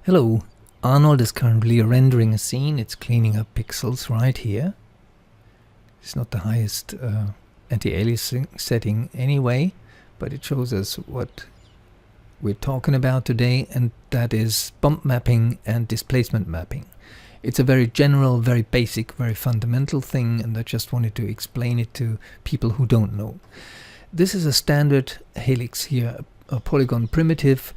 Hello, Arnold is currently rendering a scene. It's cleaning up pixels right here. It's not the highest anti-aliasing setting anyway, but it shows us what we're talking about today, and that is bump mapping and displacement mapping. It's a very general, very basic, very fundamental thing, and I just wanted to explain it to people who don't know. This is a standard helix here, a polygon primitive,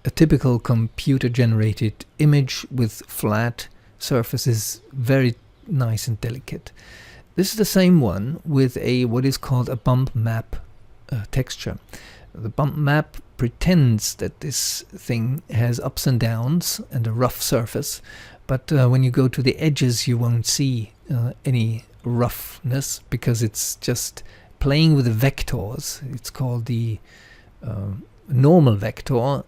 a typical computer-generated image with flat surfaces, very nice and delicate. This is the same one with what is called a bump map texture. The bump map pretends that this thing has ups and downs and a rough surface, but when you go to the edges you won't see any roughness, because it's just playing with the vectors. It's called the normal vector,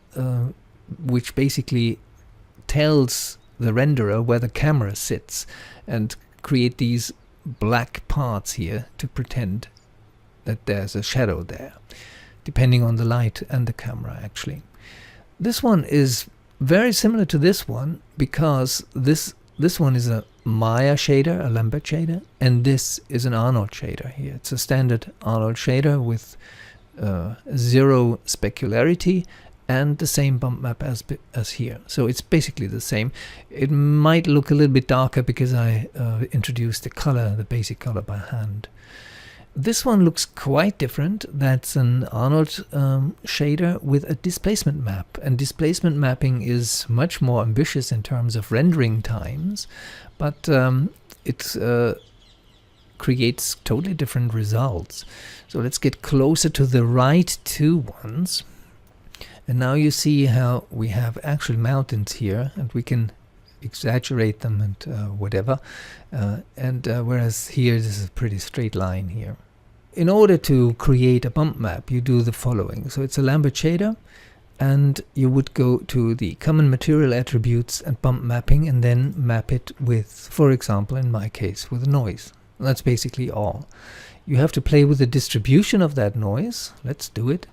which basically tells the renderer where the camera sits, and create these black parts here to pretend that there's a shadow there, depending on the light and the camera actually. This one is very similar to this one, because this one is a Maya shader, a Lambert shader, and this is an Arnold shader here. It's a standard Arnold shader with zero specularity and the same bump map as here. So it's basically the same. It might look a little bit darker because I introduced the color, the basic color, by hand. This one looks quite different. That's an Arnold shader with a displacement map, and displacement mapping is much more ambitious in terms of rendering times, but it creates totally different results. So let's get closer to the right two ones, and now you see how we have actual mountains here, and we can exaggerate them and whatever, whereas here this is a pretty straight line here. In order to create a bump map, you do the following. So it's a Lambert shader, and you would go to the common material attributes and bump mapping, and then map it with, for example in my case, with noise. And that's basically all. You have to play with the distribution of that noise. Let's do it.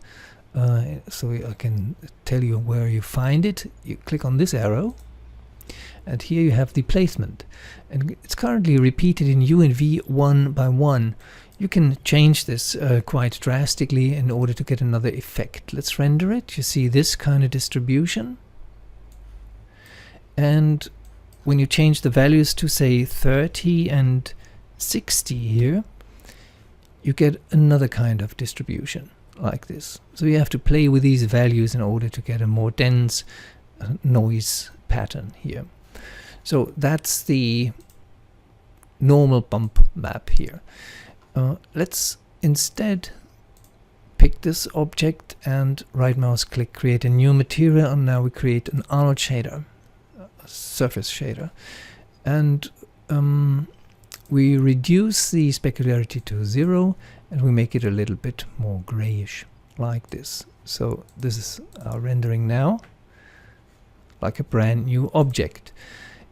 So I can tell you where you find it. You click on this arrow, and here you have the placement, and it's currently repeated in U and V one by one. You can change this quite drastically in order to get another effect. Let's render it. You see this kind of distribution, and when you change the values to say 30 and 60 here, you get another kind of distribution like this. So you have to play with these values in order to get a more dense noise pattern here. So that's the normal bump map here. Let's instead pick this object and right mouse click, create a new material, and now we create an Arnold shader, a surface shader, and we reduce the specularity to 0, and we make it a little bit more grayish like this. So this is our rendering now, like a brand new object.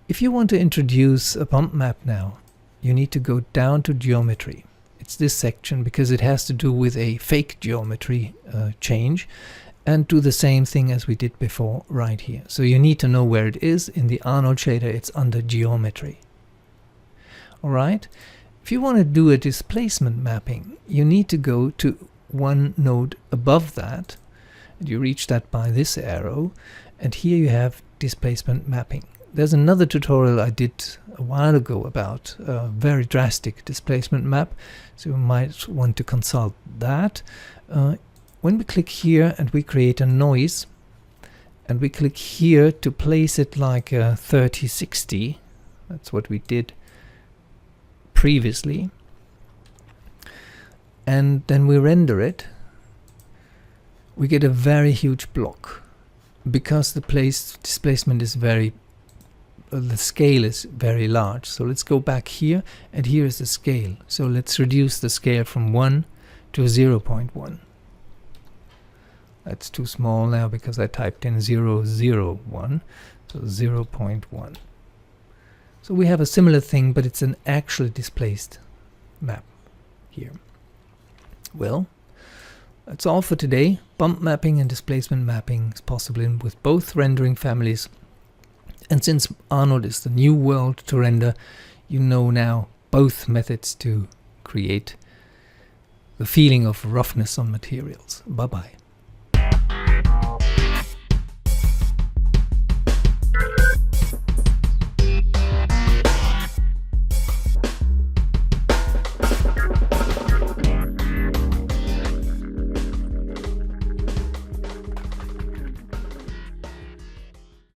If you want to introduce a bump map now, you need to go down to geometry. It's this section, because it has to do with a fake geometry change, and do the same thing as we did before right here. So you need to know where it is. In the Arnold shader it's under geometry. Alright, if you want to do a displacement mapping, you need to go to one node above that, and you reach that by this arrow, and here you have displacement mapping. There's another tutorial I did a while ago about a very drastic displacement map, so you might want to consult that. When we click here and we create a noise, and we click here to place it like a 30-60, that's what we did previously, and then we render it, we get a very huge block, because the displacement is very the scale is very large. So let's go back here, and here is the scale. So let's reduce the scale from 1 to 0.1. That's too small now because I typed in 001, so 0.1. So we have a similar thing, but it's an actually displaced map here. Well, that's all for today. Bump mapping and displacement mapping is possible with both rendering families. And since Arnold is the new world to render, you know now both methods to create the feeling of roughness on materials. Bye bye.